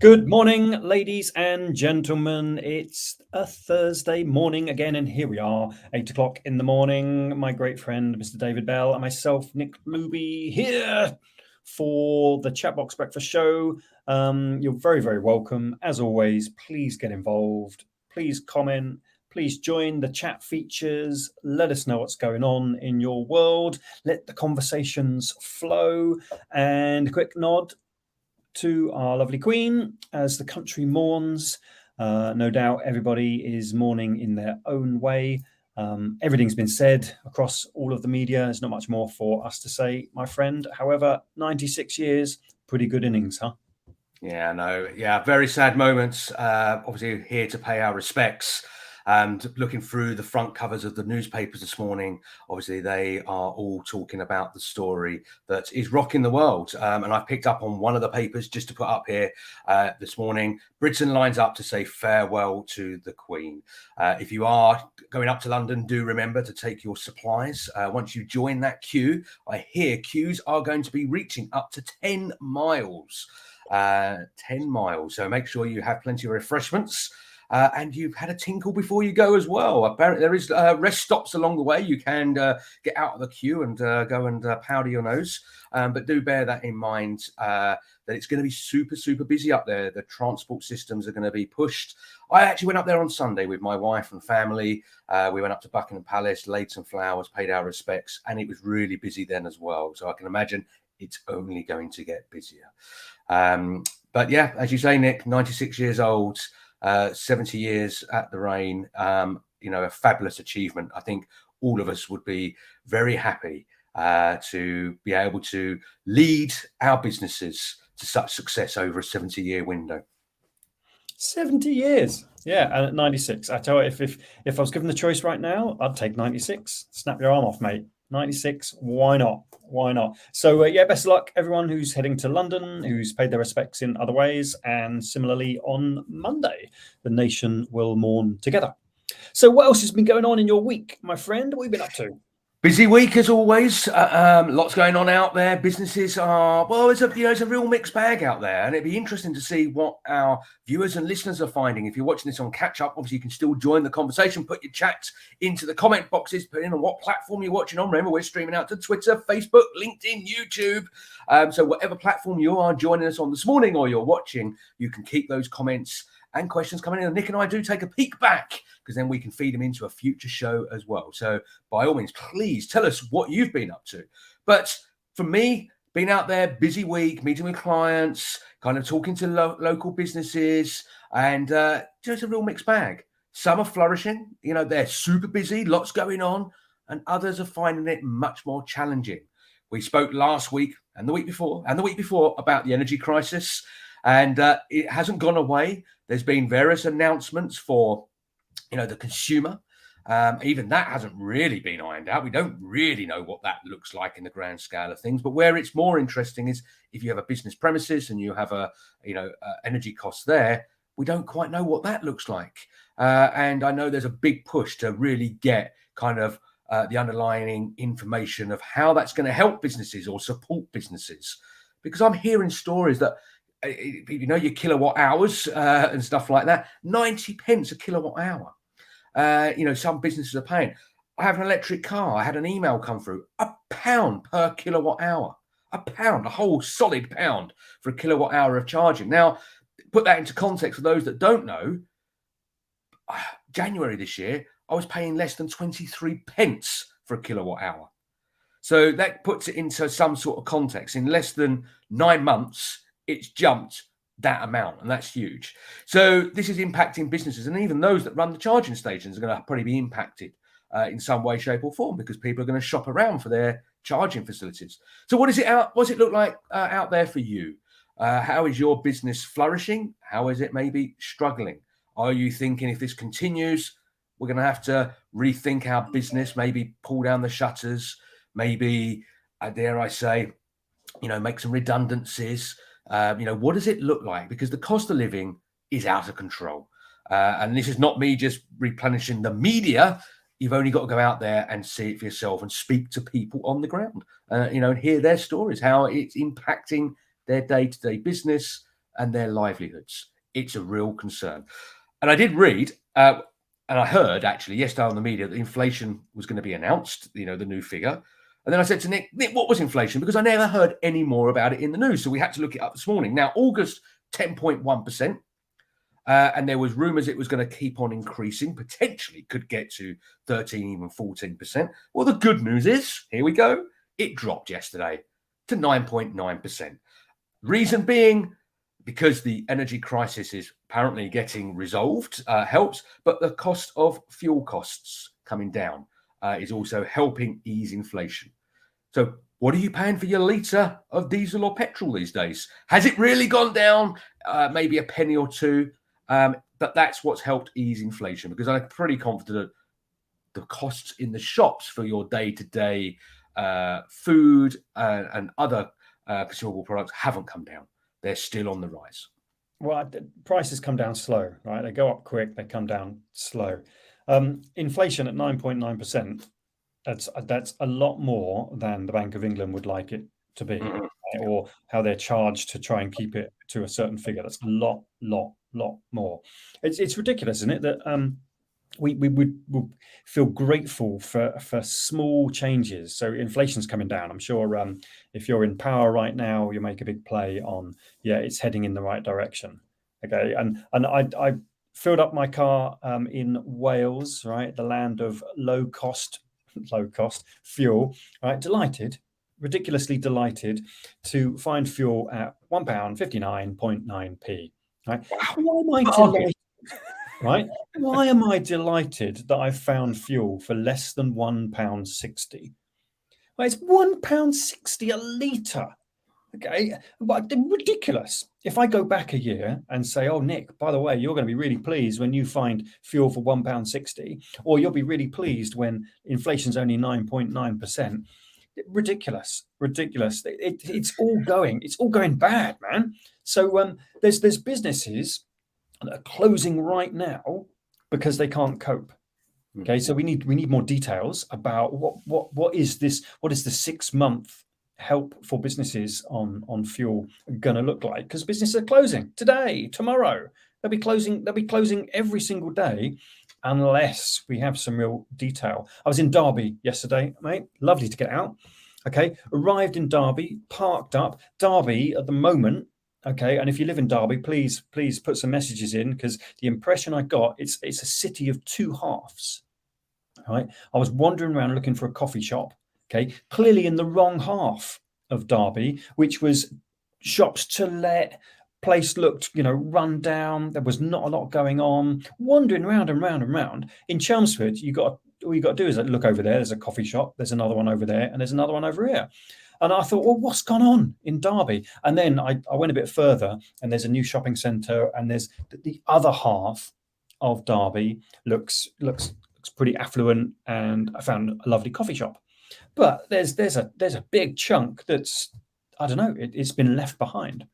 Good morning, ladies and gentlemen. It's a Thursday morning again, and here we are, 8 o'clock in the morning. My great friend, Mr. David Bell, and myself, Nick Luby, here for the Chatbox Breakfast Show. You're very, very welcome. As always, please get involved. Please comment. Please join the chat features. Let us know what's going on in your world. Let the conversations flow. And a quick nod to our lovely Queen as the country mourns. No doubt everybody is mourning in their own way. Everything's been said across all of the media. There's not much more for us to say, my friend. However, 96 years, pretty good innings, huh? Yeah, no, yeah, very sad moments. Obviously, here to pay our respects. And looking through the front covers of the newspapers this morning, obviously they are all talking about the story that is rocking the world. And I picked up on one of the papers just to put up here this morning. Britain lines up to say farewell to the Queen. If you are going up to London, do remember to take your supplies. Once you join that queue, I hear queues are going to be reaching up to 10 miles. 10 miles. So make sure you have plenty of refreshments. And you've had a tinkle before you go as well. Apparently, there is rest stops along the way. You can get out of the queue and go and powder your nose. But do bear that in mind that it's going to be super, super busy up there. The transport systems are going to be pushed. I actually went up there on Sunday with my wife and family. We went up to Buckingham Palace, laid some flowers, paid our respects, and it was really busy then as well. So I can imagine it's only going to get busier. But yeah, as you say, Nick, 96 years old. 70 years at the reign, a fabulous achievement. I think all of us would be very happy to be able to lead our businesses to such success over a 70-year window. 70 years. Yeah, and at 96. I tell you, if I was given the choice right now, I'd take 96. Snap your arm off, mate. 96, why not? Why not? So, best of luck, everyone who's heading to London, who's paid their respects in other ways. And similarly, on Monday, the nation will mourn together. So, what else has been going on in your week, my friend? What have you been up to? Busy week as always. Lots going on out there. Businesses are it's a real mixed bag out there, and it'd be interesting to see what our viewers and listeners are finding. If you're watching this on catch up, obviously you can still join the conversation. Put your chats into the comment boxes. Put in on what platform you're watching on. Remember, we're streaming out to Twitter, Facebook, LinkedIn, YouTube. So whatever platform you are joining us on this morning or you're watching, you can keep those comments and questions coming in. And Nick and I do take a peek back because then we can feed them into a future show as well. So by all means, please tell us what you've been up to. But for me, been out there, busy week, meeting with clients, kind of talking to local businesses, and just a real mixed bag. Some are flourishing, they're super busy, lots going on, and others are finding it much more challenging. We spoke last week and the week before about the energy crisis, and it hasn't gone away. There's been various announcements for, the consumer. Even that hasn't really been ironed out. We don't really know what that looks like in the grand scale of things. But where it's more interesting is if you have a business premises and you have energy costs there, we don't quite know what that looks like. And I know there's a big push to really get kind of the underlying information of how that's going to help businesses or support businesses. Because I'm hearing stories that, your kilowatt hours and stuff like that, 90 pence a kilowatt hour. Some businesses are paying. I have an electric car. I had an email come through, £1 per kilowatt hour, £1, a whole solid pound for a kilowatt hour of charging. Now, put that into context for those that don't know, January this year, I was paying less than 23 pence for a kilowatt hour. So that puts it into some sort of context. In less than 9 months, it's jumped that amount, and that's huge. So this is impacting businesses, and even those that run the charging stations are going to probably be impacted in some way, shape, or form because people are going to shop around for their charging facilities. So what does it look like out there for you? How is your business flourishing? How is it maybe struggling? Are you thinking if this continues, we're going to have to rethink our business, maybe pull down the shutters, maybe, dare I say, make some redundancies? What does it look like? Because the cost of living is out of control. And this is not me just replenishing the media. You've only got to go out there and see it for yourself and speak to people on the ground, and hear their stories, how it's impacting their day-to-day business and their livelihoods. It's a real concern. And I did read, and I heard actually yesterday on the media that inflation was going to be announced, the new figure. And then I said to Nick, what was inflation? Because I never heard any more about it in the news. So we had to look it up this morning. Now, August, 10.1%. And there was rumours it was going to keep on increasing, potentially could get to 13, even 14%. Well, the good news is, here we go, it dropped yesterday to 9.9%. Reason being, because the energy crisis is apparently getting resolved, helps, but the cost of fuel costs coming down is also helping ease inflation. So what are you paying for your litre of diesel or petrol these days? Has it really gone down? Maybe a penny or two, but that's what's helped ease inflation, because I'm pretty confident the costs in the shops for your day-to-day food and other consumable products haven't come down. They're still on the rise. Well, prices come down slow, right? They go up quick, they come down slow. Inflation at 9.9%, that's a lot more than the Bank of England would like it to be, or how they're charged to try and keep it to a certain figure. That's a lot more. It's ridiculous, isn't it? That we would feel grateful for small changes. So inflation's coming down. I'm sure if you're in power right now, you make a big play on, it's heading in the right direction. Okay, and I filled up my car in Wales, right, the land of low cost fuel. Right, ridiculously delighted to find fuel at £1.59.9p. Right, why am I delighted? Right? Why am I delighted that I found fuel for less than £1.60? Well, it's £1.60 a litre. Okay, but ridiculous. If I go back a year and say, "Oh, Nick, by the way, you're going to be really pleased when you find fuel for £1.60, or you'll be really pleased when inflation's only 9.9%." Ridiculous. It's all going bad, man. So there's businesses that are closing right now because they can't cope. Okay, so we need more details about what is this? What is the 6-month help for businesses on fuel going to look like? Because businesses are closing today, tomorrow. They'll be closing every single day unless we have some real detail. I was in Derby yesterday, mate. Lovely to get out. Okay, arrived in Derby, parked up. Derby at the moment. Okay, and if you live in Derby, please put some messages in, because the impression I got, it's a city of two halves. Right, I was wandering around looking for a coffee shop. Okay, clearly in the wrong half of Derby, which was shops to let. Place looked, run down. There was not a lot going on. Wandering round and round and round. In Chelmsford, all you got to do is look over there. There's a coffee shop. There's another one over there, and there's another one over here. And I thought, well, what's gone on in Derby? And then I went a bit further, and there's a new shopping centre, and there's the other half of Derby looks pretty affluent, and I found a lovely coffee shop. But there's a big chunk that's, I don't know, it's been left behind.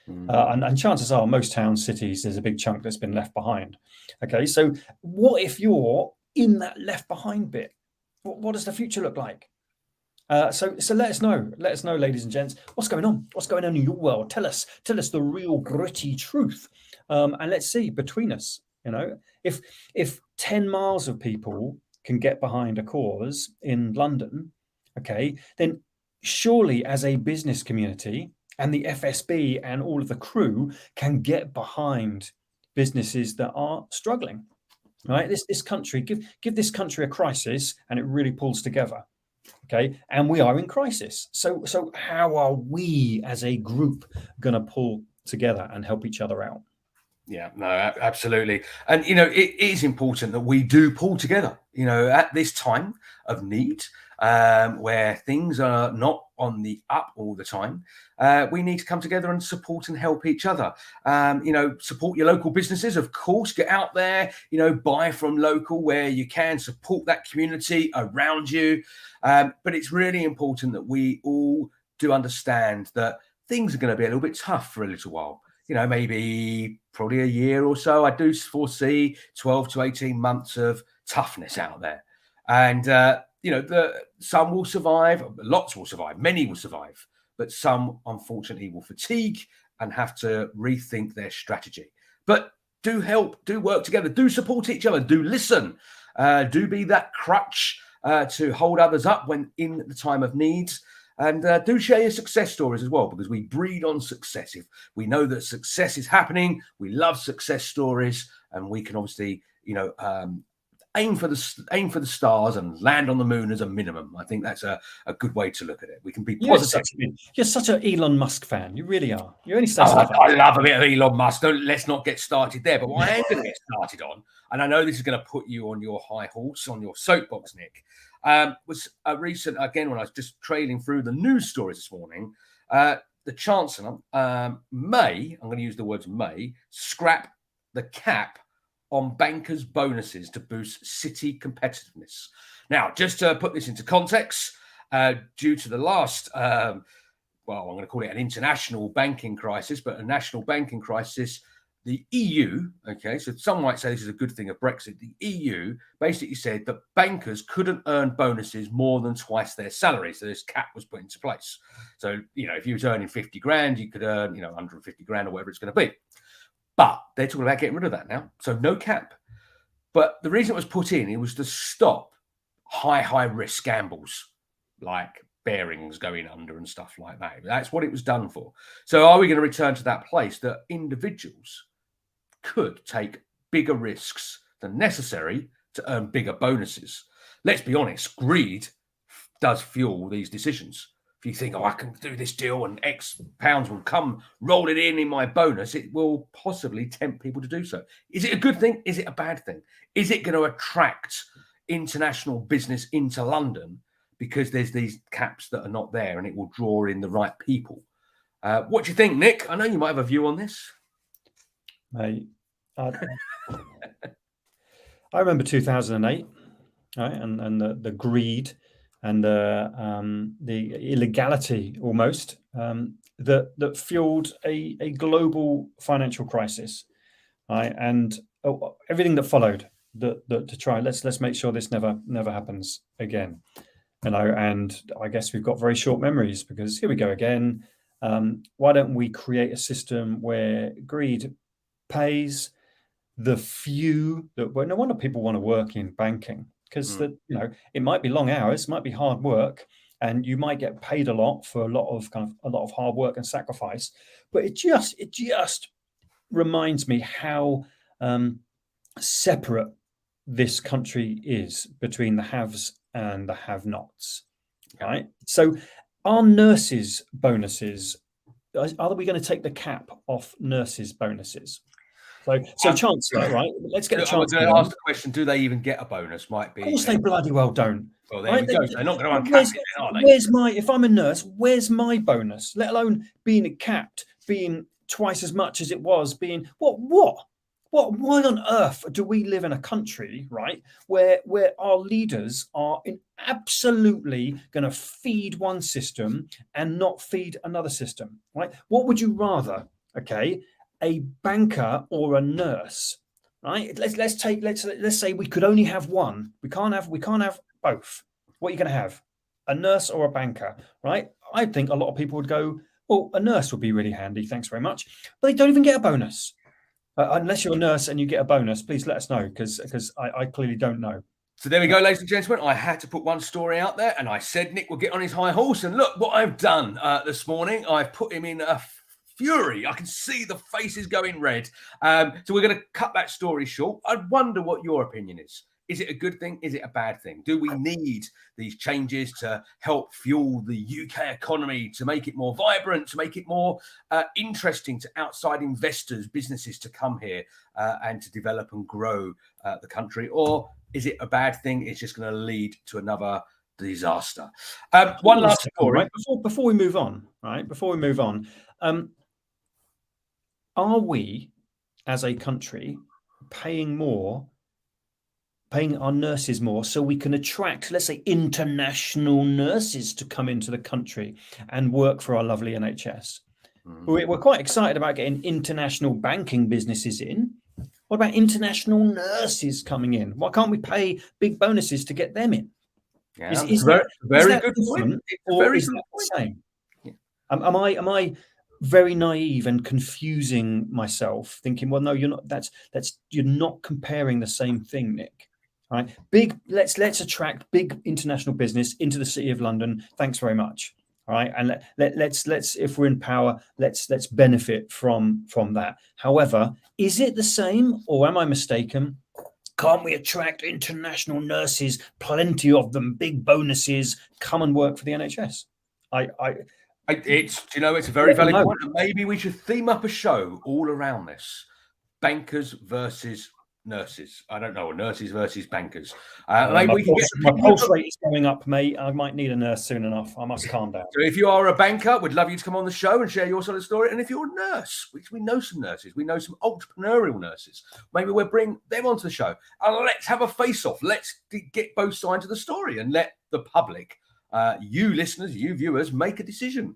And chances are most town cities, there's a big chunk that's been left behind. Okay, so what if you're in that left behind bit? What does the future look like? So let us know, ladies and gents, what's going on in your world. Tell us the real gritty truth, and let's see between us, if 10 miles of people can get behind a cause in London, okay, then surely as a business community and the FSB and all of the crew can get behind businesses that are struggling, right? This country, give this country a crisis and it really pulls together. Okay, and we are in crisis. So how are we as a group going to pull together and help each other out? Yeah, no, absolutely. And, it is important that we do pull together, at this time of need, where things are not on the up all the time. We need to come together and support and help each other. Support your local businesses, of course. Get out there, buy from local where you can, support that community around you. But it's really important that we all do understand that things are going to be a little bit tough for a little while. Maybe probably a year or so. I do foresee 12 to 18 months of toughness out there. And, some will survive, lots will survive, many will survive, but some, unfortunately, will fatigue and have to rethink their strategy. But do help, do work together, do support each other, do listen, do be that crutch to hold others up when in the time of need. And do share your success stories as well, because we breed on success. If we know that success is happening, we love success stories, and we can obviously, aim for the stars and land on the moon as a minimum. I think that's a good way to look at it. We can be positive. You're such an Elon Musk fan. You really are. You only say I love a bit of Elon Musk. Let's not get started there. But what I am going to get started on, and I know this is going to put you on your high horse, on your soapbox, Nick, was a recent, again, when I was just trailing through the news stories this morning, the Chancellor may, I'm going to use the words may, scrap the cap on bankers' bonuses to boost city competitiveness. Now, just to put this into context, due to the last, I'm going to call it an international banking crisis, but a national banking crisis, the EU, okay, so some might say this is a good thing of Brexit, the EU basically said that bankers couldn't earn bonuses more than twice their salary. So this cap was put into place. So, if you was earning 50 grand, you could earn, 150 grand or whatever it's going to be. But they're talking about getting rid of that now. So no cap. But the reason it was put in, it was to stop high risk gambles like bearings going under and stuff like that. That's what it was done for. So are we going to return to that place that individuals could take bigger risks than necessary to earn bigger bonuses? Let's be honest, greed does fuel these decisions. If you think, I can do this deal and X pounds will come rolling in my bonus, it will possibly tempt people to do so. Is it a good thing? Is it a bad thing? Is it going to attract international business into London because there's these caps that are not there and it will draw in the right people? What do you think, Nick? I know you might have a view on this. Mate, I remember 2008, right, and the greed and the illegality almost that fueled a global financial crisis, right? And everything that followed to try let's make sure this never happens again. And I guess we've got very short memories, because here we go again. Why don't we create a system where greed pays the few no wonder people want to work in banking, because it might be long hours, might be hard work, and you might get paid a lot for a lot of hard work and sacrifice. But it just reminds me how separate this country is between the haves and the have-nots. Right. So are nurses' bonuses? Are we going to take the cap off nurses' bonuses? So Chancellor, right? Let's get the Chancellor. I'm going to ask the question: do they even get a bonus? Might be. Of course, they bloody well don't. Well, there we go. They're not going to uncap it, are they? If I'm a nurse, where's my bonus? Let alone being capped, being twice as much as it was, being what? Why on earth do we live in a country, right, where our leaders are absolutely going to feed one system and not feed another system, right? What would you rather? Okay. A banker or a nurse, right? Let's say we could only have one. We can't have both. What are you going to have? A nurse or a banker, right? I think a lot of people would go, well, a nurse would be really handy. Thanks very much. But they don't even get a bonus. Unless you're a nurse and you get a bonus, please let us know, because I clearly don't know. So there we go, ladies and gentlemen. I had to put one story out there, and I said Nick will get on his high horse. And look what I've done this morning. I've put him in a fury. I can see the faces going red. So we're going to cut that story short. I wonder what your opinion is. Is it a good thing? Is it a bad thing? Do we need these changes to help fuel the UK economy, to make it more vibrant, to make it more interesting to outside investors, businesses to come here and to develop and grow the country? Or is it a bad thing? It's just going to lead to another disaster. One last story. Right? Before we move on, right? Before we move on, are we, as a country, paying our nurses more so we can attract, let's say, international nurses to come into the country and work for our lovely NHS? We're quite excited about getting international banking businesses in. What about international nurses coming in? Why can't we pay big bonuses to get them in? Yeah, is that very good point. Or is that the same? Yeah. Am I very naive and confusing myself, thinking, well, no, you're not. You're not comparing the same thing, Nick. Right? Let's attract big international business into the City of London. Thanks very much. All right, and let's if we're in power, let's benefit from that. However, is it the same, or am I mistaken? Can't we attract international nurses? Plenty of them, big bonuses. Come and work for the NHS. It's a very valid point. And maybe we should theme up a show all around this: bankers versus nurses. I don't know, or nurses versus bankers. Maybe we can get my pulse rate is going up, mate. I might need a nurse soon enough. I must calm down. So if you are a banker, we'd love you to come on the show and share your side of the story. And if you're a nurse, which we know some nurses, we know some entrepreneurial nurses, maybe we'll bring them onto the show and let's have a face-off. Let's get both sides of the story and let the public, you listeners, you viewers, make a decision.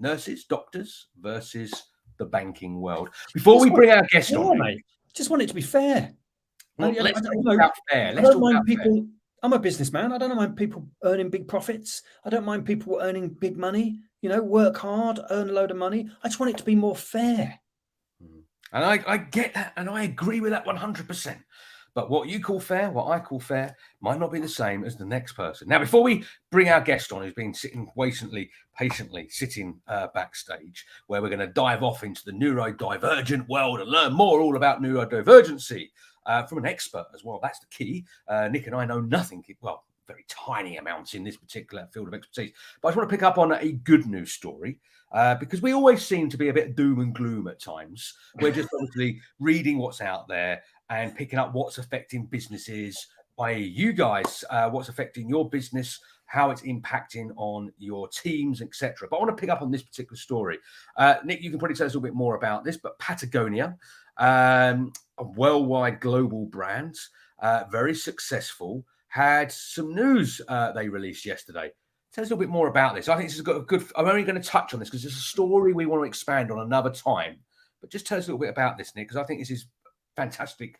Nurses, doctors versus the banking world. Before we bring our guest on, mate, just want it to be fair. Well, let's talk about fair. Let's talk about people. Fair. I'm a businessman. I don't mind people earning big profits. I don't mind people earning big money. Work hard, earn a load of money. I just want it to be more fair. And I get that, and I agree with that 100%. But what you call fair, what I call fair, might not be the same as the next person. Now, before we bring our guest on, who's been sitting patiently sitting backstage, where we're going to dive off into the neurodivergent world and learn more all about neurodivergency from an expert as well. That's the key. Nick and I know nothing, well, very tiny amounts in this particular field of expertise. But I just want to pick up on a good news story. Because we always seem to be a bit doom and gloom at times. We're just obviously reading what's out there and picking up what's affecting businesses, i.e. you guys, what's affecting your business, how it's impacting on your teams, etc. But I want to pick up on this particular story. Nick, you can probably tell us a little bit more about this, but Patagonia, a worldwide global brand, very successful, had some news they released yesterday. Tell us a little bit more about this. I think this has got a good... I'm only going to touch on this because it's a story we want to expand on another time. But just tell us a little bit about this, Nick, because I think this is fantastic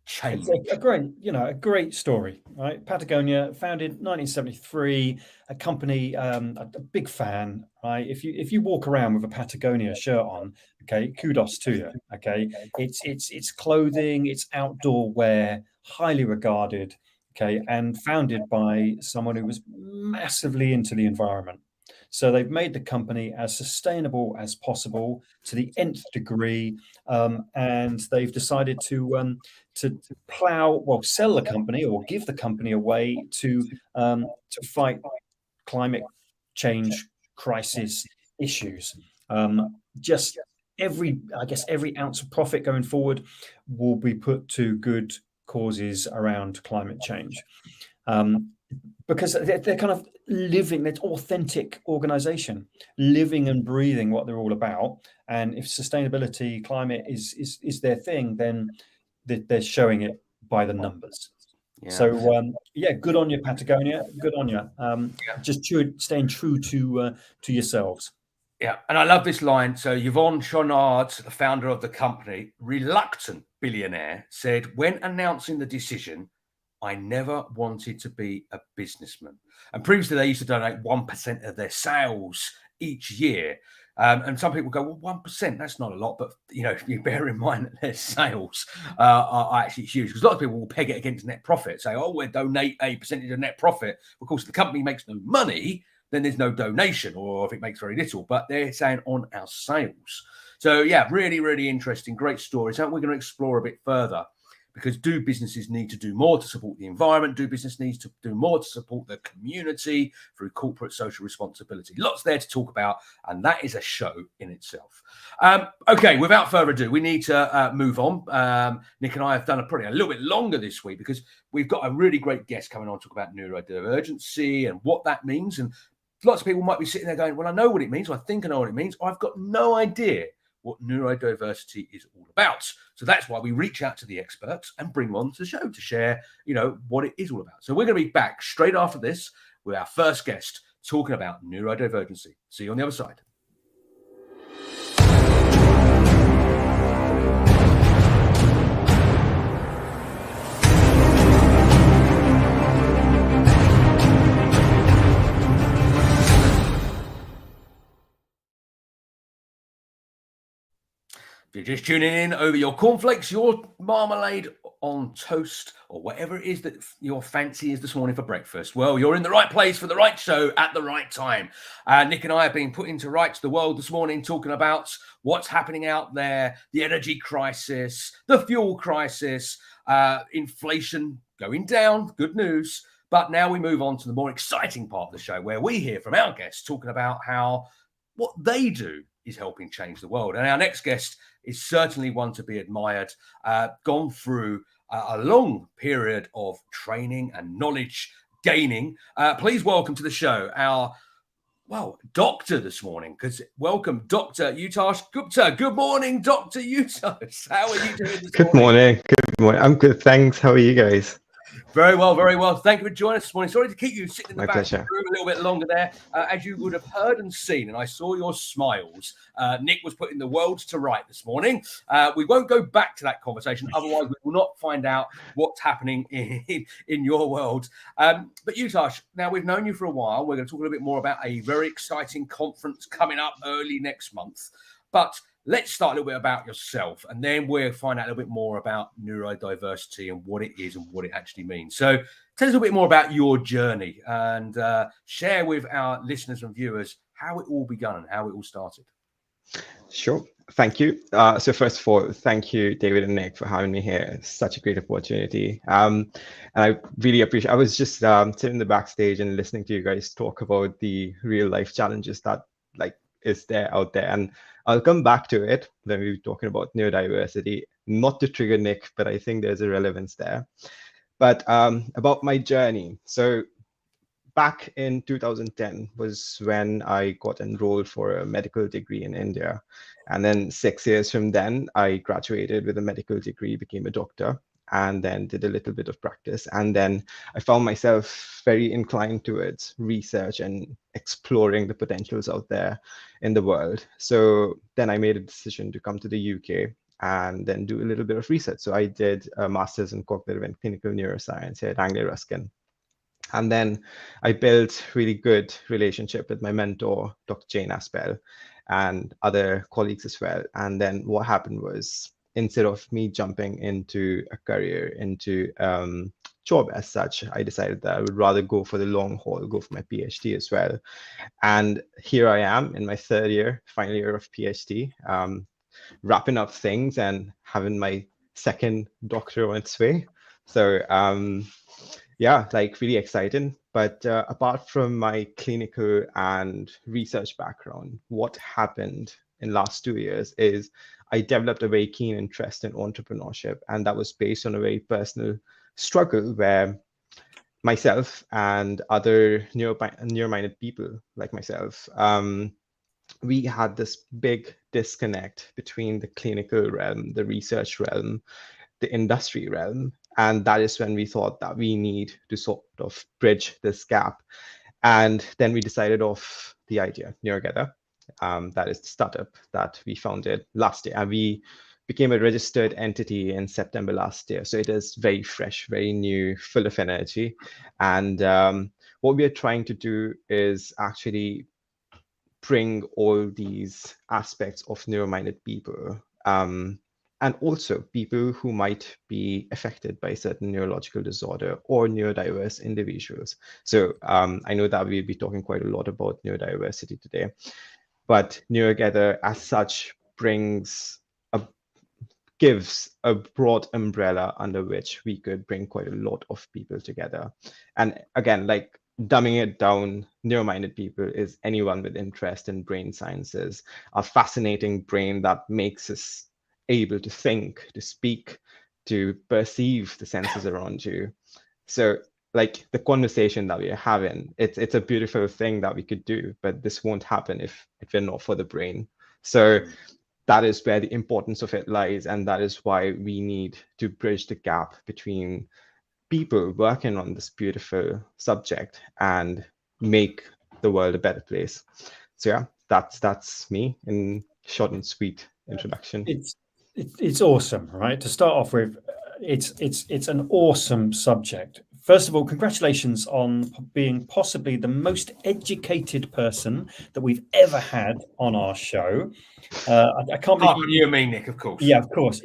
change. It's a great story, right? Patagonia, founded 1973, a company, a big fan, right? If you walk around with a Patagonia shirt on, okay, kudos to you, okay? It's clothing, it's outdoor wear, highly regarded. Okay, and founded by someone who was massively into the environment. So they've made the company as sustainable as possible to the nth degree, and they've decided to sell the company or give the company away to fight climate change crisis issues. Just every ounce of profit going forward will be put to good causes around climate change, because they're kind of living, that authentic organization, living and breathing what they're all about. And if sustainability, climate is their thing, then they're showing it by the numbers. Yeah. So good on you, Patagonia. Good on you. Just staying true to yourselves. Yeah, and I love this line. So Yvonne Chouinard, the founder of the company, reluctant billionaire, said, when announcing the decision, I never wanted to be a businessman. And previously they used to donate 1% of their sales each year. And some people go, well, 1%, that's not a lot. But, if you bear in mind that their sales are actually huge, because a lot of people will peg it against net profit, say, we'll donate a percentage of net profit. Of course, if the company makes no money, then there's no donation, or if it makes very little, but they're saying on our sales. So yeah, really, really interesting. Great story. So we're going to explore a bit further, because do businesses need to do more to support the environment? Do business needs to do more to support the community through corporate social responsibility? Lots there to talk about, and that is a show in itself. Okay, without further ado, we need to move on. Nick and I have done probably a little bit longer this week because we've got a really great guest coming on to talk about neurodivergency and what that means. And lots of people might be sitting there going, well, I know what it means. Or I think I know what it means. Or I've got no idea what neurodiversity is all about. So that's why we reach out to the experts and bring them on to the show to share, what it is all about. So we're going to be back straight after this with our first guest talking about neurodivergency. See you on the other side. If you're just tuning in over your cornflakes, your marmalade on toast, or whatever it is that your fancy is this morning for breakfast, well, you're in the right place for the right show at the right time. Nick and I have been put into rights the world this morning, talking about what's happening out there, the energy crisis, the fuel crisis, inflation going down, good news. But now we move on to the more exciting part of the show, where we hear from our guests talking about how what they do is helping change the world. And our next guest is certainly one to be admired, gone through a long period of training and knowledge gaining. Please welcome to the show our, doctor this morning, because welcome, Dr. Utkarsh Gupta. Good morning, Dr. Utkarsh. How are you doing this Good morning. Good morning. I'm good, thanks. How are you guys? Very well, very well. Thank you for joining us this morning. Sorry to keep you sitting in the My back of the pleasure. room a little bit longer there. As you would have heard and seen, and I saw your smiles, Nick was putting the world to right this morning. We won't go back to that conversation, otherwise we will not find out what's happening in your world. But Utkarsh, now we've known you for a while. We're going to talk a little bit more about a very exciting conference coming up early next month. But let's start a little bit about yourself, and then we'll find out a little bit more about neurodiversity and what it is and what it actually means. So tell us a little bit more about your journey, and share with our listeners and viewers how it all began and how it all started. Sure. Thank you. So first of all, thank you, David and Nick, for having me here. It's such a great opportunity. And I really appreciate, I was just sitting in the backstage and listening to you guys talk about the real life challenges that is there out there. And I'll come back to it when we're talking about neurodiversity, not to trigger Nick, but I think there's a relevance there. But about my journey. So back in 2010 was when I got enrolled for a medical degree in India. And then 6 years from then, I graduated with a medical degree, became a doctor, and then did a little bit of practice. And then I found myself very inclined towards research and exploring the potentials out there in the world. So then I made a decision to come to the UK and then do a little bit of research. So I did a master's in cognitive and clinical neuroscience here at Anglia Ruskin. And then I built really good relationship with my mentor, Dr. Jane Aspel, and other colleagues as well. And then what happened was, instead of me jumping into a career, into job as such, I decided that I would rather go for the long haul, go for my PhD as well. And here I am in my final year of PhD, wrapping up things and having my second doctorate on its way. So yeah, really exciting. But apart from my clinical and research background, what happened in last 2 years is I developed a very keen interest in entrepreneurship, and that was based on a very personal struggle where myself and other neuro-minded people like myself, we had this big disconnect between the clinical realm, the research realm, the industry realm, and that is when we thought that we need to sort of bridge this gap. And then we decided off the idea, Neurogether. That is the startup that we founded last year, and we became a registered entity in September last year. So it is very fresh, very new, full of energy. And what we are trying to do is actually bring all these aspects of neuro-minded people, and also people who might be affected by certain neurological disorder or neurodiverse individuals. So I know that we'll be talking quite a lot about neurodiversity today, but Neurogether as such gives a broad umbrella under which we could bring quite a lot of people together. And again, dumbing it down, neuro-minded people is anyone with interest in brain sciences, a fascinating brain that makes us able to think, to speak, to perceive the senses around you. So the conversation that we're having, it's a beautiful thing that we could do, but this won't happen if we're not for the brain. So that is where the importance of it lies, and that is why we need to bridge the gap between people working on this beautiful subject and make the world a better place. So yeah, that's me in short and sweet introduction. It's awesome, right? To start off with, it's an awesome subject first of all, congratulations on being possibly the most educated person that we've ever had on our show. I can't believe Apart from you and me, Nick, of course. Yeah, of course.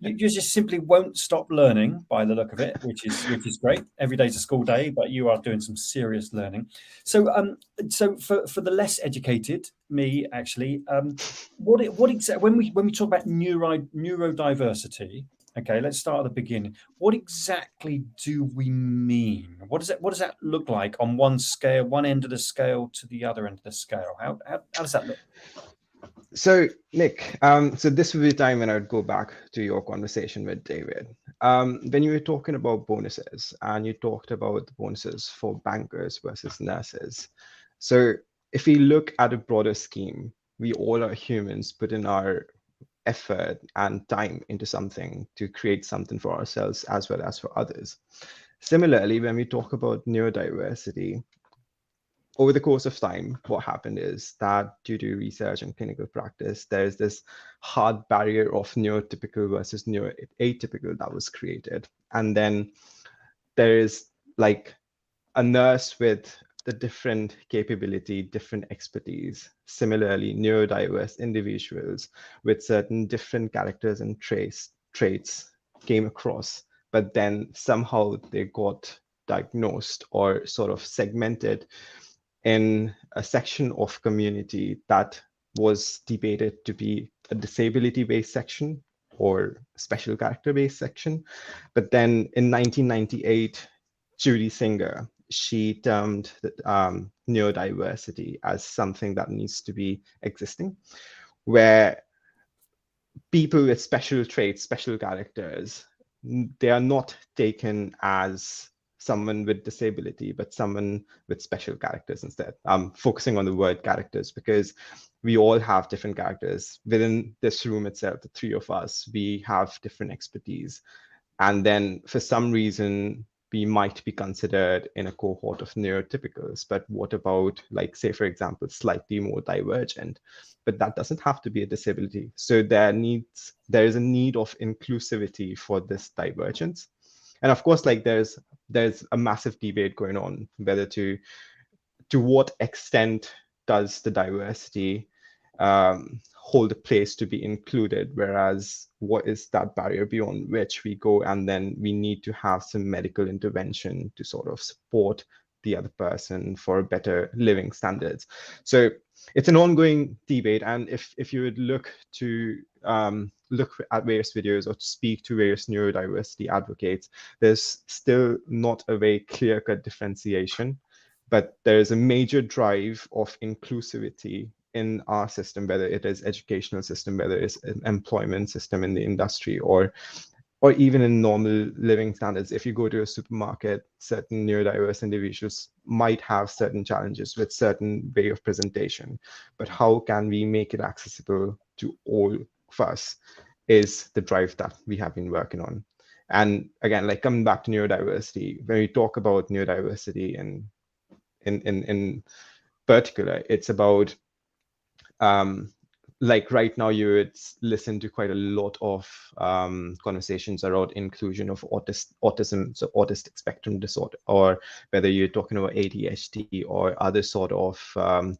You just simply won't stop learning by the look of it, which is great. Every day's a school day, but you are doing some serious learning. So for the less educated, me actually, what exactly when we talk about neurodiversity? Okay, let's start at the beginning. What exactly do we mean? What does that look like on one scale, one end of the scale to the other end of the scale? How does that look? So, Nick, so this would be the time when I would go back to your conversation with David. When you were talking about bonuses, and you talked about the bonuses for bankers versus nurses. So, if we look at a broader scheme, we all are humans, put in our effort and time into something to create something for ourselves as well as for others. Similarly, when we talk about neurodiversity, over the course of time, what happened is that due to research and clinical practice, there's this hard barrier of neurotypical versus neuroatypical that was created. And then there is like a nurse with the different capability, different expertise. Similarly, neurodiverse individuals with certain different characters and traits came across, but then somehow they got diagnosed or sort of segmented in a section of community that was debated to be a disability-based section or special character-based section. But then in 1998, Judy Singer, she termed neurodiversity as something that needs to be existing, where people with special traits, special characters, they are not taken as someone with disability, but someone with special characters instead. I'm focusing on the word characters because we all have different characters. Within this room itself, the three of us, we have different expertise. And then for some reason, we might be considered in a cohort of neurotypicals. But what about, like, say, for example, slightly more divergent? But that doesn't have to be a disability. So there is a need of inclusivity for this divergence. And of course, like there's a massive debate going on whether to what extent does the diversity hold a place to be included, whereas what is that barrier beyond which we go, and then we need to have some medical intervention to sort of support the other person for better living standards. So it's an ongoing debate, and if you would look at various videos or to speak to various neurodiversity advocates, there's still not a very clear-cut differentiation, but there is a major drive of inclusivity in our system, whether it is educational system, whether it's an employment system in the industry, or even in normal living standards. If you go to a supermarket, certain neurodiverse individuals might have certain challenges with certain way of presentation, but how can we make it accessible to all of us is the drive that we have been working on. And again, like coming back to neurodiversity, when we talk about neurodiversity and in particular, it's about like right now you would listen to quite a lot of conversations around inclusion of autism, so autistic spectrum disorder, or whether you're talking about ADHD or other sort of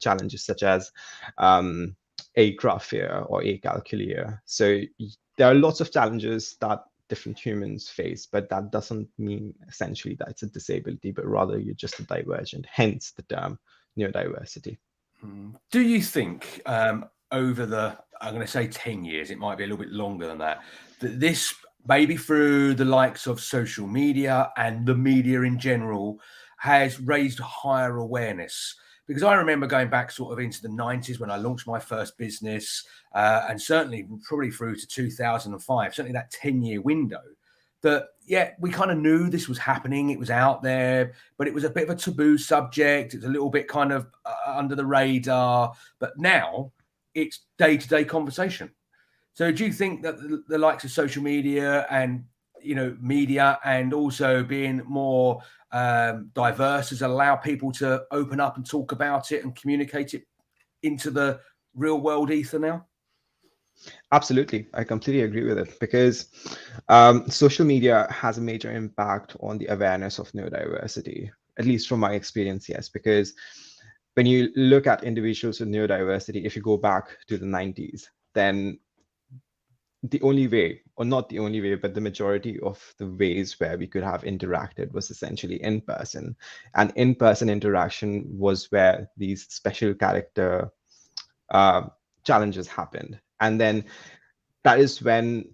challenges such as agraphia or acalculia. So there are lots of challenges that different humans face, but that doesn't mean essentially that it's a disability, but rather you're just a divergent, hence the term neurodiversity. Do you think over the, I'm going to say 10 years, it might be a little bit longer than that this, maybe through the likes of social media and the media in general, has raised higher awareness? Because I remember going back sort of into the 90s when I launched my first business, and certainly probably through to 2005, certainly that 10-year window, that, yeah, we kind of knew this was happening. It was out there, but it was a bit of a taboo subject. It's a little bit kind of under the radar. But now it's day-to-day conversation. So do you think that the likes of social media and, media, and also being more diverse has allowed people to open up and talk about it and communicate it into the real world ether now? Absolutely. I completely agree with it because social media has a major impact on the awareness of neurodiversity, at least from my experience, yes, because when you look at individuals with neurodiversity, if you go back to the 90s, then the only way, or not the only way, but the majority of the ways where we could have interacted was essentially in person. And in-person interaction was where these special character uh, challenges happened. And then that is when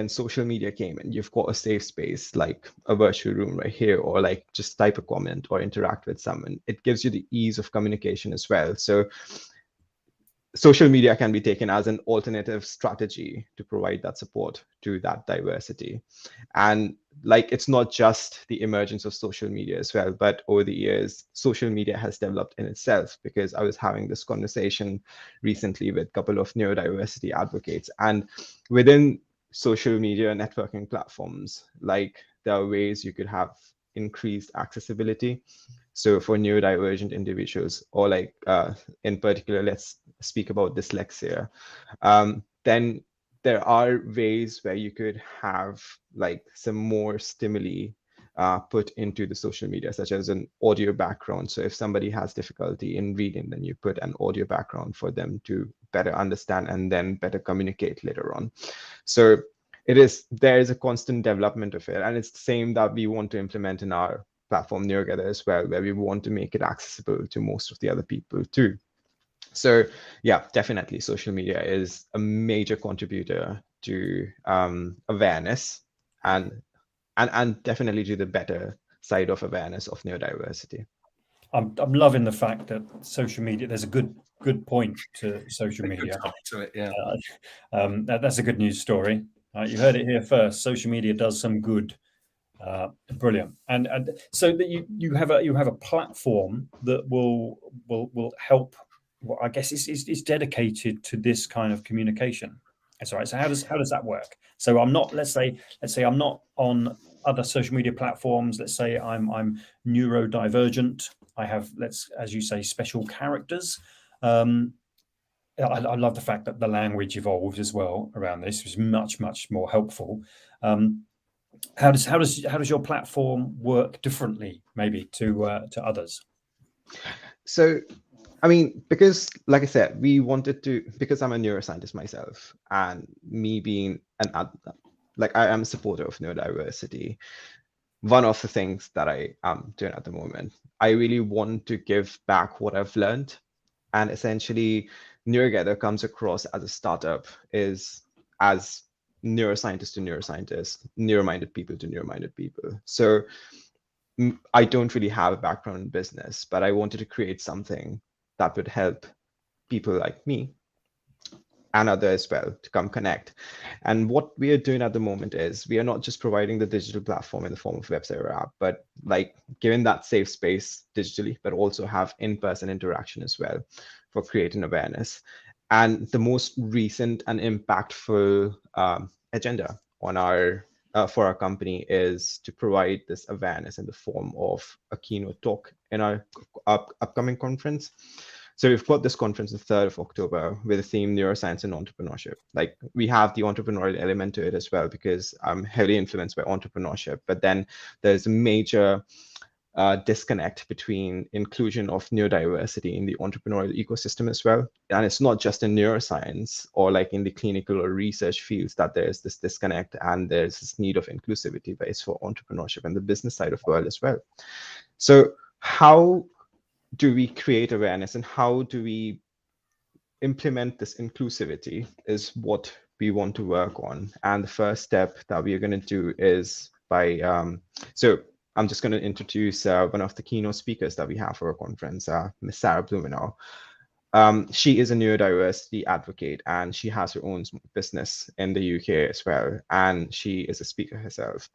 social media came and you've got a safe space like a virtual room right here, or like just type a comment or interact with someone. It gives you the ease of communication as well. So social media can be taken as an alternative strategy to provide that support to that diversity. And like, it's not just the emergence of social media as well, but over the years, social media has developed in itself, because I was having this conversation recently with a couple of neurodiversity advocates, and within social media networking platforms, like there are ways you could have increased accessibility. So for neurodivergent individuals, or like in particular, let's speak about dyslexia, then there are ways where you could have like some more stimuli put into the social media, such as an audio background. So if somebody has difficulty in reading, then you put an audio background for them to better understand and then better communicate later on. So there is a constant development of it. And it's the same that we want to implement in our platform Neurogether as well, where we want to make it accessible to most of the other people too. So yeah, definitely social media is a major contributor to awareness and definitely to the better side of awareness of neurodiversity. I'm loving the fact that social media, there's a good point to social media. To it, yeah. That's a good news story. You heard it here first. Social media does some good. Brilliant. And so that you have a platform that will help. Well, I guess it's dedicated to this kind of communication. That's all right. So how does that work? So I'm not, let's say I'm not on other social media platforms. Let's say I'm neurodivergent. I have, as you say, special characters. I love the fact that the language evolved as well around this. It was much more helpful. How does your platform work differently, maybe to others? So, I mean, because like I said, we wanted to, because I'm a neuroscientist myself, and me being I am a supporter of neurodiversity. One of the things that I am doing at the moment, I really want to give back what I've learned. And essentially, Neurogether comes across as a startup, is as neuroscientist to neuroscientist, neuro-minded people to neuro-minded people. So I don't really have a background in business, but I wanted to create something that would help people like me and others as well to come connect. And what we are doing at the moment is we are not just providing the digital platform in the form of website or app, but like giving that safe space digitally, but also have in-person interaction as well for creating awareness. And the most recent and impactful agenda on our for our company is to provide this awareness in the form of a keynote talk in our upcoming conference. So we've got this conference the 3rd of October with the theme Neuroscience and Entrepreneurship. Like, we have the entrepreneurial element to it as well, because I'm heavily influenced by entrepreneurship. But then there's a major disconnect between inclusion of neurodiversity in the entrepreneurial ecosystem as well. And it's not just in neuroscience or like in the clinical or research fields that there's this disconnect and there's this need of inclusivity, but it's for entrepreneurship and the business side of the world as well. So how do we create awareness and how do we implement this inclusivity is what we want to work on. And the first step that we are going to do is by, so I'm just going to introduce one of the keynote speakers that we have for our conference, Ms. Sarah Blumenov. She is a neurodiversity advocate and she has her own business in the UK as well. And she is a speaker herself.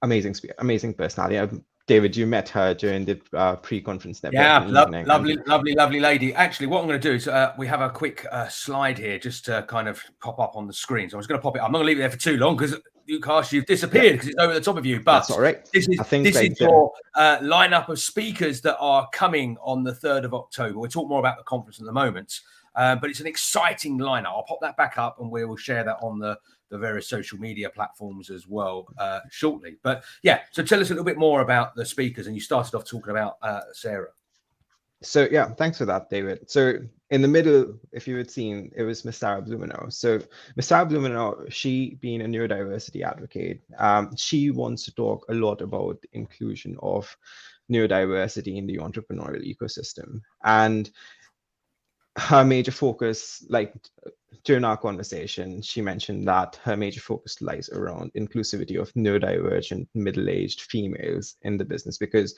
Amazing speaker, amazing personality. David, you met her during the pre-conference networking. Yeah, lovely lady. Actually, what I'm going to do is we have a quick slide here just to kind of pop up on the screen. So I'm just going to pop it. I'm not going to leave it there for too long because Utkarsh, you've disappeared because it's over the top of you. But that's all right. This is your lineup of speakers that are coming on the 3rd of October. We'll talk more about the conference in a moment. but it's an exciting lineup. I'll pop that back up and we will share that on the various social media platforms as well shortly. But yeah, so tell us a little bit more about the speakers. And you started off talking about Sarah. So yeah, thanks for that, David. So in the middle, if you had seen, it was Miss Sarah Blumenov. So Miss Sarah Blumenov, she being a neurodiversity advocate, she wants to talk a lot about the inclusion of neurodiversity in the entrepreneurial ecosystem. And her major focus, like during our conversation, she mentioned that her major focus lies around inclusivity of neurodivergent middle-aged females in the business, because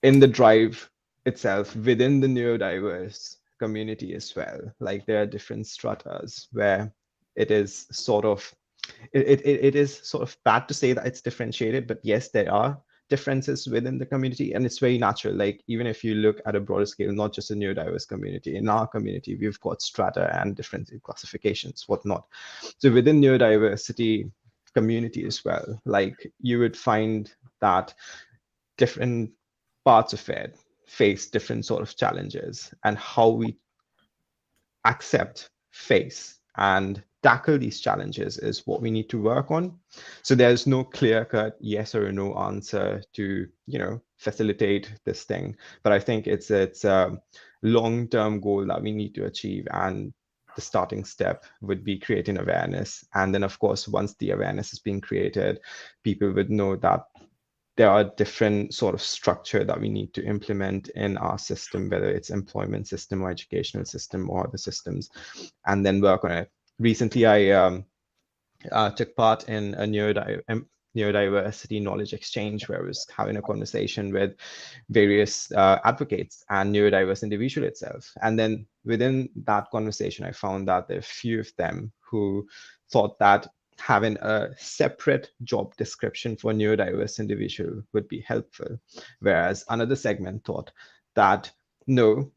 in the drive itself, within the neurodiverse community as well, like there are different stratas where it is sort of, it is sort of bad to say that it's differentiated, but yes, there are differences within the community, and it's very natural. Like even if you look at a broader scale, not just a neurodiverse community, in our community, we've got strata and different classifications, whatnot. So within neurodiversity community as well, like you would find that different parts of it face different sort of challenges, and how we accept, face, and tackle these challenges is what we need to work on. So there's no clear-cut yes or no answer to, you know, facilitate this thing. But I think it's a long-term goal that we need to achieve, and the starting step would be creating awareness. And then, of course, once the awareness is being created, people would know that there are different sort of structure that we need to implement in our system, whether it's employment system or educational system or other systems, and then work on it. Recently, I took part in a neurodiversity knowledge exchange where I was having a conversation with various advocates and neurodiverse individual itself. And then within that conversation, I found that there are a few of them who thought that having a separate job description for neurodiverse individual would be helpful, whereas another segment thought that no,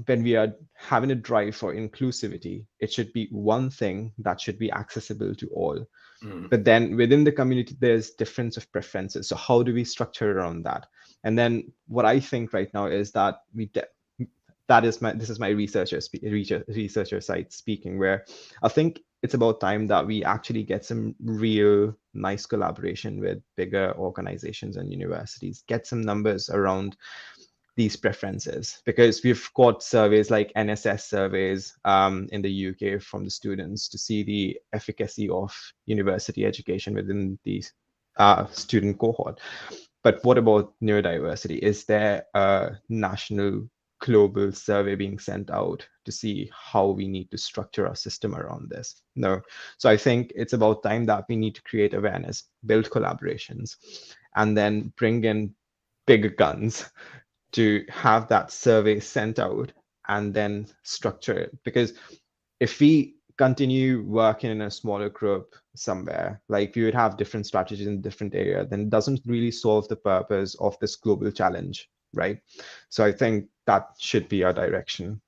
when we are having a drive for inclusivity, it should be one thing that should be accessible to all. But then within the community, there's difference of preferences. So how do we structure around that? And then what I think right now is that this is my researcher side speaking, where I think it's about time that we actually get some real nice collaboration with bigger organizations and universities, get some numbers around these preferences, because we've got surveys like NSS surveys in the UK from the students to see the efficacy of university education within the student cohort. But what about neurodiversity? Is there a national global survey being sent out to see how we need to structure our system around this? No. So I think it's about time that we need to create awareness, build collaborations, and then bring in bigger guns to have that survey sent out and then structure it. Because if we continue working in a smaller group somewhere, like we would have different strategies in different areas, then it doesn't really solve the purpose of this global challenge, right? So I think that should be our direction.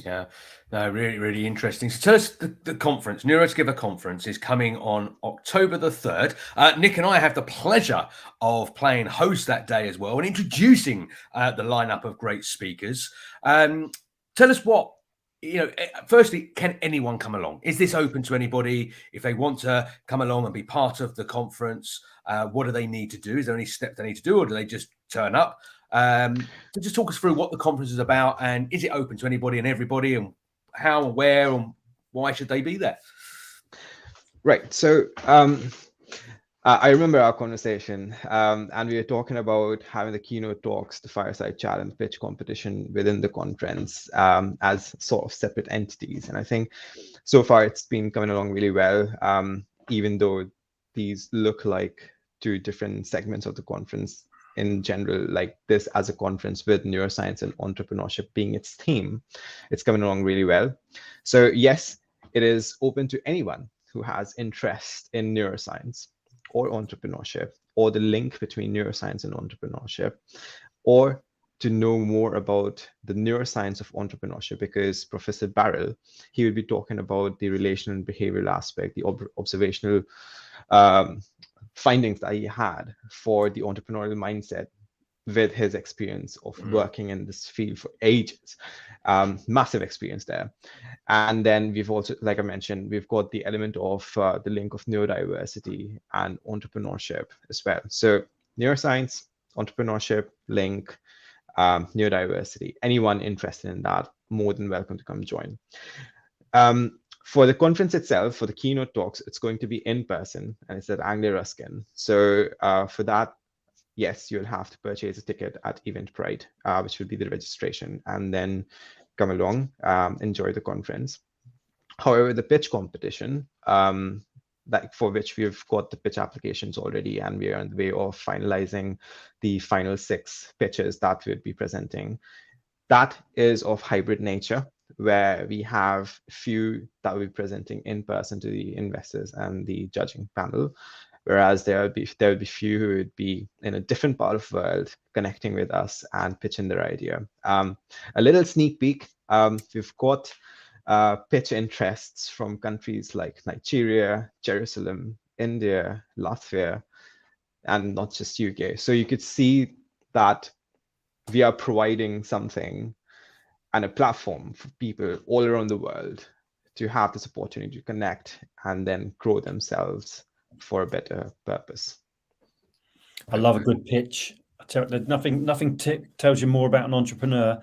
Yeah, no, really, really interesting. So tell us, the conference, Neurogether conference, is coming on October the 3rd. Nick and I have the pleasure of playing host that day as well and introducing the lineup of great speakers. Tell us what, you know, firstly, can anyone come along? Is this open to anybody? If they want to come along and be part of the conference, what do they need to do? Is there any steps they need to do, or do they just turn up? So just talk us through what the conference is about, and is it open to anybody and everybody, and how and where and why should they be there? Right. So I remember our conversation, and we were talking about having the keynote talks, the fireside chat, and the pitch competition within the conference as sort of separate entities. And I think so far it's been coming along really well, even though these look like two different segments of the conference. In general, like this as a conference with neuroscience and entrepreneurship being its theme, it's coming along really well. So yes, it is open to anyone who has interest in neuroscience or entrepreneurship, or the link between neuroscience and entrepreneurship, or to know more about the neuroscience of entrepreneurship, because Professor Barrel, he would be talking about the relational and behavioral aspect, the observational findings that he had for the entrepreneurial mindset with his experience of working in this field for ages. Massive experience there. And then we've also, like I mentioned, we've got the element of the link of neurodiversity and entrepreneurship as well. So neuroscience, entrepreneurship, link, neurodiversity. Anyone interested in that, more than welcome to come join. For the conference itself, for the keynote talks, it's going to be in person, and it's at Anglia Ruskin. So for that, yes, you'll have to purchase a ticket at Eventbrite, which will be the registration, and then come along, enjoy the conference. However, the pitch competition, like for which we've got the pitch applications already, and we are on the way of finalizing the final 6 pitches that we'll be presenting. That is of hybrid nature, where we have a few that we'll be presenting in person to the investors and the judging panel, whereas there will be few who would be in a different part of the world connecting with us and pitching their idea. A little sneak peek, we've got pitch interests from countries like Nigeria, Jerusalem, India, Latvia, and not just UK. So you could see that we are providing something and a platform for people all around the world to have this opportunity to connect and then grow themselves for a better purpose. I love a good pitch. Nothing tells you more about an entrepreneur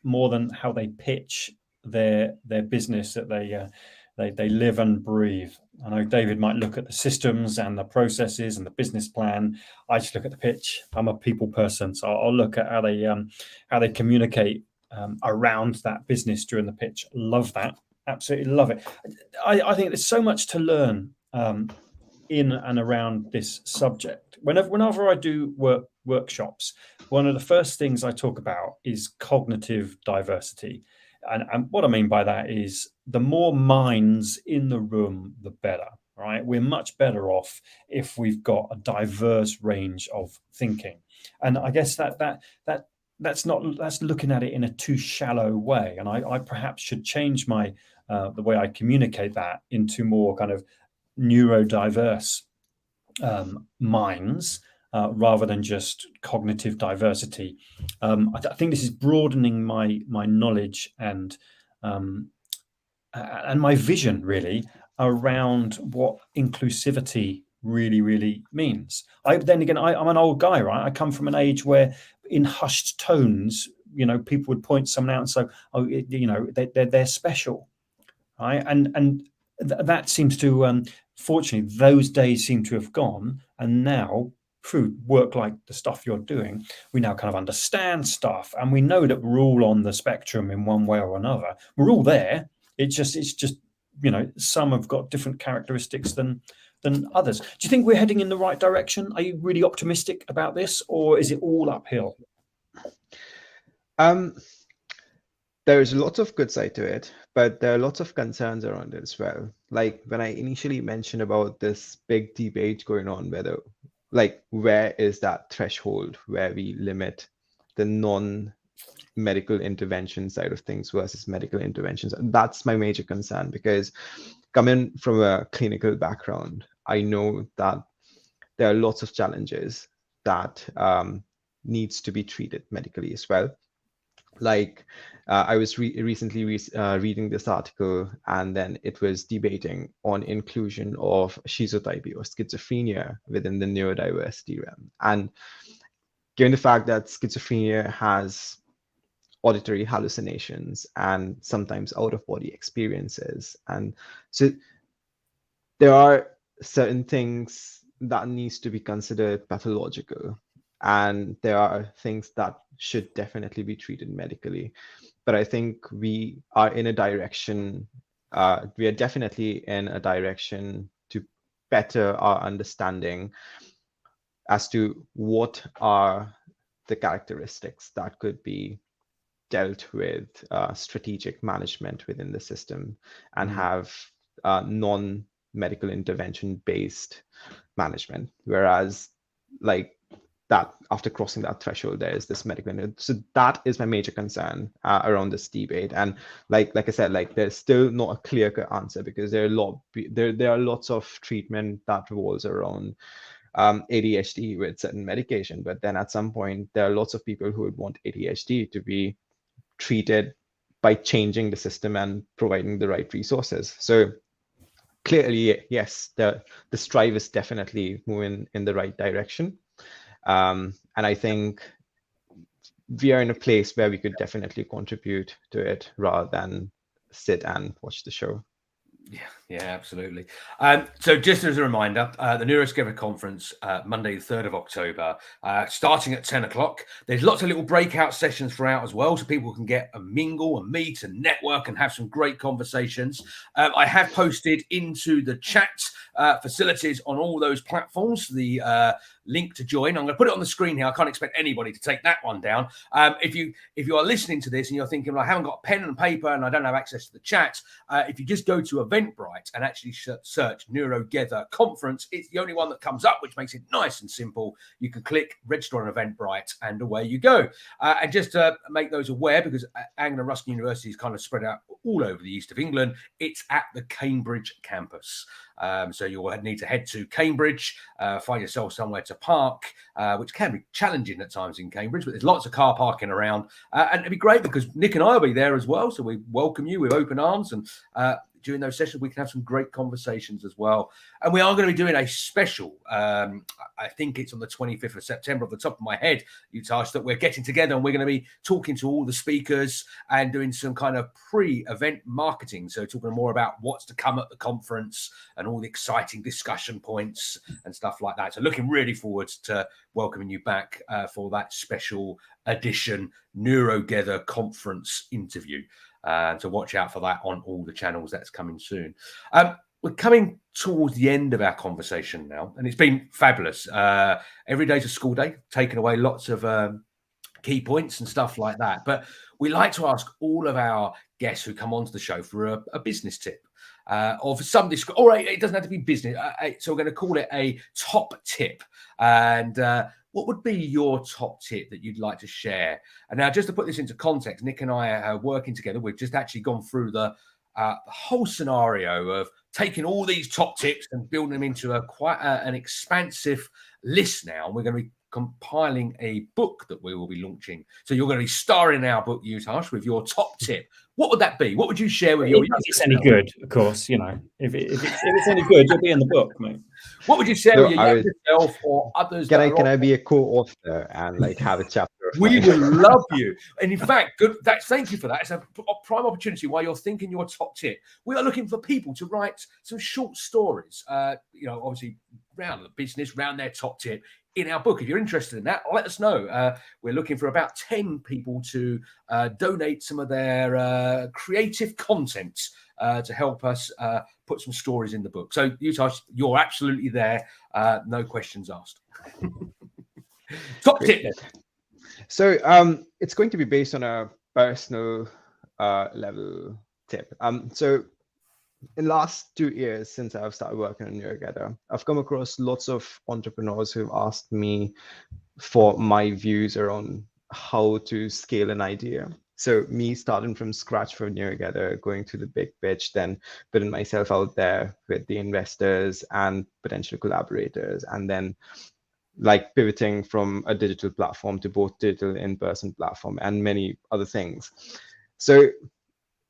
more than how they pitch their business that they live and breathe. I know David might look at the systems and the processes and the business plan. I just look at the pitch. I'm a people person, so I'll look at how they communicate around that business during the pitch. Love that. Absolutely love it. I think there's so much to learn in and around this subject. Whenever I do workshops, one of the first things I talk about is cognitive diversity. And what I mean by that is the more minds in the room, the better, right? We're much better off if we've got a diverse range of thinking. And I guess that's looking at it in a too shallow way. And I perhaps should change my the way I communicate that into more kind of neurodiverse minds rather than just cognitive diversity. I think this is broadening my knowledge and my vision really around what inclusivity really means. I'm an old guy, right? I come from an age where in hushed tones, people would point someone out and say, oh, they're special, right? And that seems to fortunately those days seem to have gone, and now through work like the stuff you're doing, we now kind of understand stuff, and we know that we're all on the spectrum in one way or another. We're all there. It's just some have got different characteristics than others. Do you think we're heading in the right direction? Are you really optimistic about this, or is it all uphill? There's lots of good side to it, but there are lots of concerns around it as well. Like when I initially mentioned about this big debate going on, where is that threshold where we limit the non-medical intervention side of things versus medical interventions? That's my major concern, because coming from a clinical background, I know that there are lots of challenges that needs to be treated medically as well. Like I was recently reading this article, and then it was debating on inclusion of schizotypy or schizophrenia within the neurodiversity realm. And given the fact that schizophrenia has auditory hallucinations and sometimes out-of-body experiences, and so there are certain things that needs to be considered pathological, and there are things that should definitely be treated medically. But I think we are in a direction, we are definitely in a direction to better our understanding as to what are the characteristics that could be dealt with strategic management within the system, and have non-medical intervention based management. Whereas like that, after crossing that threshold, there is this medical. So that is my major concern around this debate. And like I said, there's still not a clear-cut answer, because there are lots of treatment that revolves around ADHD with certain medication. But then at some point, there are lots of people who would want ADHD to be treated by changing the system and providing the right resources. So clearly, yes, the strive is definitely moving in the right direction. And I think we are in a place where we could definitely contribute to it rather than sit and watch the show. Yeah, absolutely. So just as a reminder, the Neurogether conference, Monday, the 3rd of October, starting at 10 o'clock. There's lots of little breakout sessions throughout as well, so people can get a mingle and meet and network and have some great conversations. I have posted into the chat facilities on all those platforms the link to join. I'm going to put it on the screen here. I can't expect anybody to take that one down. If you are listening to this and you're thinking, well, I haven't got a pen and paper and I don't have access to the chat, if you just go to Eventbrite and actually search Neurogether conference, it's the only one that comes up, which makes it nice and simple. You can click register on Eventbrite and away you go. And just to make those aware, because Anglia Ruskin University is kind of spread out all over the east of England, it's at the Cambridge campus. So you'll need to head to Cambridge, find yourself somewhere to park, which can be challenging at times in Cambridge, but there's lots of car parking around. And it'd be great because Nick and I will be there as well. So we welcome you with open arms, and during those sessions, we can have some great conversations as well. And we are going to be doing a special, I think it's on the 25th of September, off the top of my head, Utkarsh, that we're getting together and we're going to be talking to all the speakers and doing some kind of pre-event marketing. So talking more about what's to come at the conference and all the exciting discussion points and stuff like that. So looking really forward to welcoming you back for that special edition Neurogether conference interview. So watch out for that on all the channels. That's coming soon. We're coming towards the end of our conversation now, and it's been fabulous. Every day's a school day, taking away lots of key points and stuff like that. But we like to ask all of our guests who come onto the show for a business tip. Or for some, all right, it doesn't have to be business. So we're going to call it a top tip. And what would be your top tip that you'd like to share? And now, just to put this into context, Nick and I are working together. We've just actually gone through the whole scenario of taking all these top tips and building them into quite an expansive list now. And we're going to be compiling a book that we will be launching. So you're going to be starring in our book, Utkarsh, with your top tip. What would that be? What would you share with your? If it's any good, of course, you know. If it's any good, you'll be in the book, mate. What would you share with yourself or others? Can I be a co-author and like have a chapter? We will love you. And in fact, thank you for that. It's a prime opportunity while you're thinking your top tip. We are looking for people to write some short stories, obviously around the business, around their top tip in our book. If you're interested in that, let us know. We're looking for about 10 people to donate some of their creative content to help us put some stories in the book. So, Utkarsh, you're absolutely there. No questions asked. Top tip then. So it's going to be based on a personal level tip. So in the last 2 years since I've started working on Neurogether, I've come across lots of entrepreneurs who've asked me for my views around how to scale an idea. So me starting from scratch for Neurogether, going through the big pitch, then putting myself out there with the investors and potential collaborators, and then like pivoting from a digital platform to both digital in-person platform and many other things. So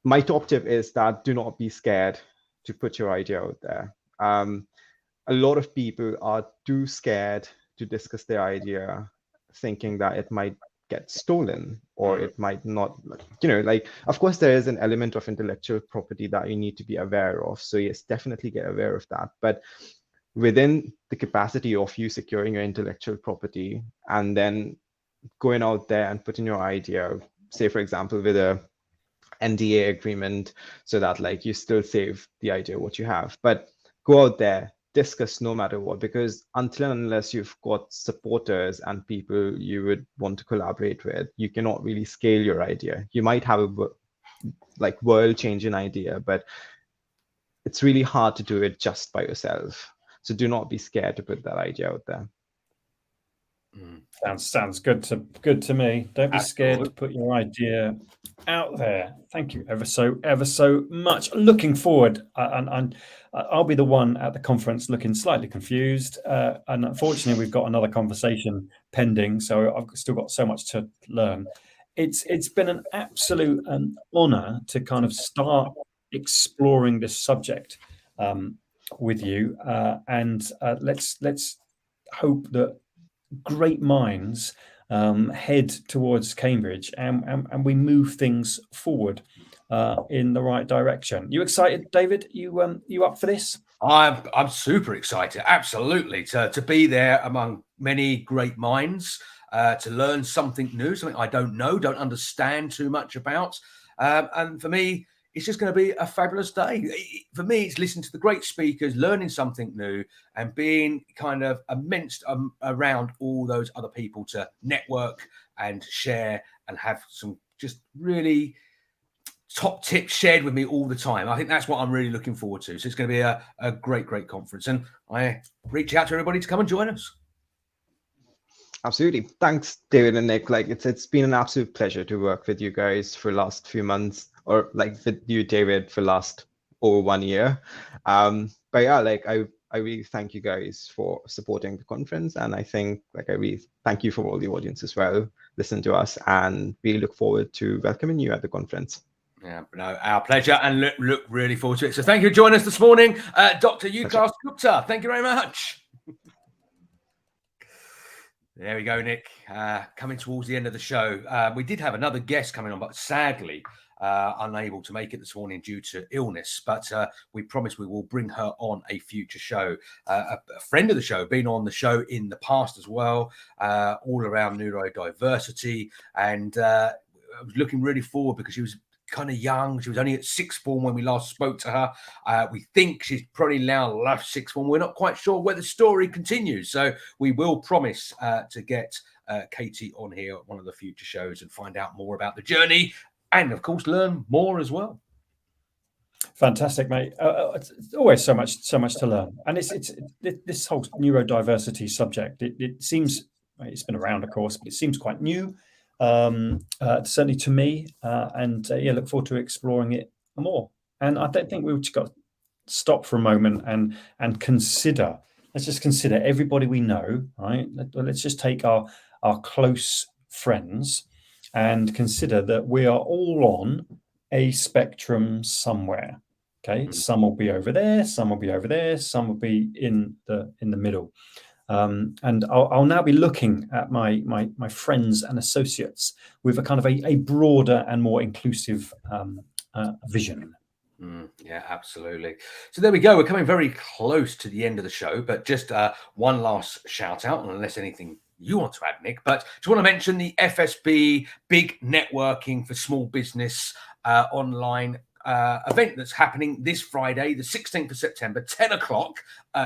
my top tip is that do not be scared to put your idea out there. A lot of people are too scared to discuss their idea, thinking that it might get stolen or it might not, of course there is an element of intellectual property that you need to be aware of. So yes, definitely get aware of that. But within the capacity of you securing your intellectual property and then going out there and putting your idea, say for example, with a NDA agreement, so that like you still save the idea what you have, but go out there, discuss no matter what, because until and unless you've got supporters and people you would want to collaborate with, you cannot really scale your idea. You might have a world-changing idea, but it's really hard to do it just by yourself. So do not be scared to put that idea out there. Sounds good to me. Don't be scared to Absolutely. put your idea out there. Thank you ever so much. Looking forward, and I'll be the one at the conference looking slightly confused. And unfortunately, we've got another conversation pending, so I've still got so much to learn. It's been an absolute honor to kind of start exploring this subject with you, and let's hope that great minds head towards Cambridge, and we move things forward in the right direction. You excited, David? You up for this? I'm super excited, absolutely, to be there among many great minds, to learn something new, something I don't understand too much about, and for me, it's just going to be a fabulous day. For me, it's listening to the great speakers, learning something new, and being kind of immersed around all those other people to network and share and have some just really top tips shared with me all the time. I think that's what I'm really looking forward to. So it's going to be a great conference. And I reach out to everybody to come and join us. Absolutely. Thanks, David and Nick. Like it's been an absolute pleasure to work with you guys for the last few months, or like with you, David, for last over 1 year. But yeah, like I really thank you guys for supporting the conference. And I think like I really thank you for all the audience as well, listen to us, and we look forward to welcoming you at the conference. Yeah, no, our pleasure, and look really forward to it. So thank you for joining us this morning, Dr. Utkarsh Gupta. Thank you very much. There we go, Nick. Coming towards the end of the show. We did have another guest coming on, but sadly unable to make it this morning due to illness. But we promise we will bring her on a future show. A friend of the show, been on the show in the past as well, all around neurodiversity. And I was looking really forward because she was kind of young. She was only at sixth form when we last spoke to her. We think she's probably now left sixth form. We're not quite sure where the story continues. So we will promise to get Katie on here at one of the future shows and find out more about the journey and, of course, learn more as well. Fantastic, mate. It's always so much to learn. And it's this whole neurodiversity subject. It seems, it's been around, of course, but it seems quite new. Certainly to me, and yeah, look forward to exploring it more. And I don't think we've just got to stop for a moment and consider. Let's just consider everybody we know, right? Let's just take our close friends and consider that we are all on a spectrum somewhere. Okay, some will be over there, some will be over there, some will be in the middle. And I'll now be looking at my friends and associates with a kind of a broader and more inclusive vision. Yeah, absolutely. So there we go. We're coming very close to the end of the show, but just one last shout out, unless anything you want to add, Nick. But just want to mention the FSB Big Networking for Small Business online event that's happening this Friday, the 16th of September, 10 o'clock.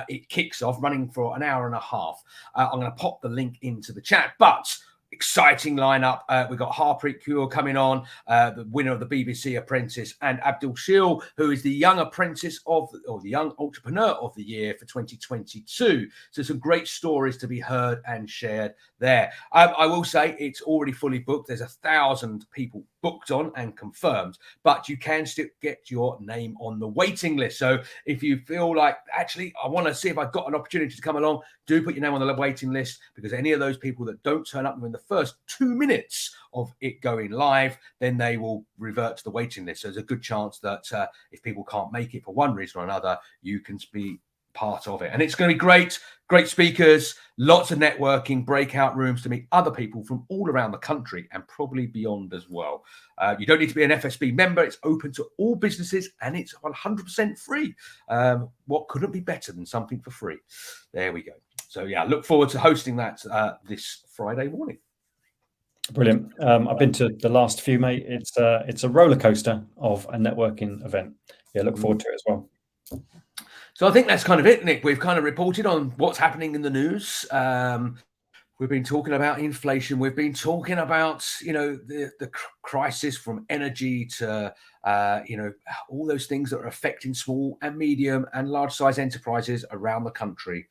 It kicks off, running for an hour and a half. I'm going to pop the link into the chat, but exciting lineup. We've got Harpreet Kaur coming on, the winner of the BBC Apprentice, and Abdul Shil, who is the young apprentice or the young entrepreneur of the year for 2022. So some great stories to be heard and shared there. I will say it's already fully booked. There's 1,000 people booked on and confirmed, but you can still get your name on the waiting list. So if you feel like, actually, I want to see if I've got an opportunity to come along, do put your name on the waiting list, because any of those people that don't turn up within the first 2 minutes of it going live, then they will revert to the waiting list. So there's a good chance that if people can't make it for one reason or another, you can be part of it. And it's going to be great speakers, lots of networking, breakout rooms to meet other people from all around the country and probably beyond as well. You don't need to be an FSB member. It's open to all businesses and it's 100% free. What couldn't be better than something for free? There we go. So yeah, look forward to hosting that this Friday morning. Brilliant. I've been to the last few, mate. It's a roller coaster of a networking event. Yeah, look forward to it as well. So I think that's kind of it, Nick. We've kind of reported on what's happening in the news. We've been talking about inflation. We've been talking about, the crisis from energy to, all those things that are affecting small and medium and large size enterprises around the country.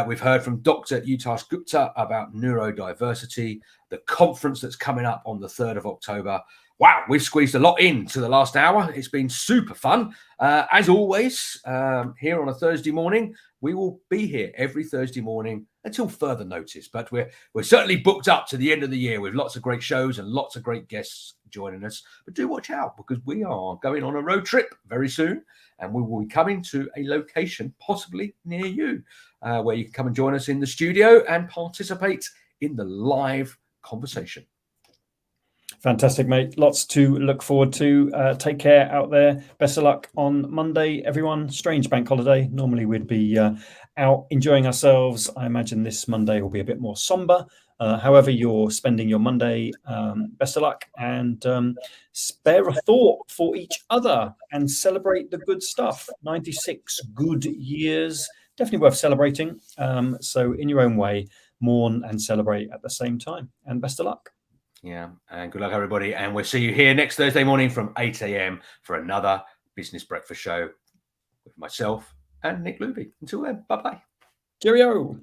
We've heard from Dr. Utkarsh Gupta about neurodiversity, the conference that's coming up on the 3rd of October. Wow, we've squeezed a lot into the last hour. It's been super fun. As always, here on a Thursday morning, we will be here every Thursday morning until further notice. But we're certainly booked up to the end of the year with lots of great shows and lots of great guests joining us. But do watch out, because we are going on a road trip very soon, and we will be coming to a location possibly near you, where you can come and join us in the studio and participate in the live conversation. Fantastic, mate. Lots to look forward to. Take care out there. Best of luck on Monday, everyone. Strange bank holiday. Normally we'd be out enjoying ourselves. I imagine this Monday will be a bit more somber. However you're spending your Monday, best of luck, and spare a thought for each other and celebrate the good stuff. 96 good years. Definitely worth celebrating. So in your own way, mourn and celebrate at the same time. And best of luck. Yeah, and good luck, everybody. And we'll see you here next Thursday morning from 8 a.m. for another business breakfast show with myself and Nick Luby. Until then, bye-bye. Cheerio.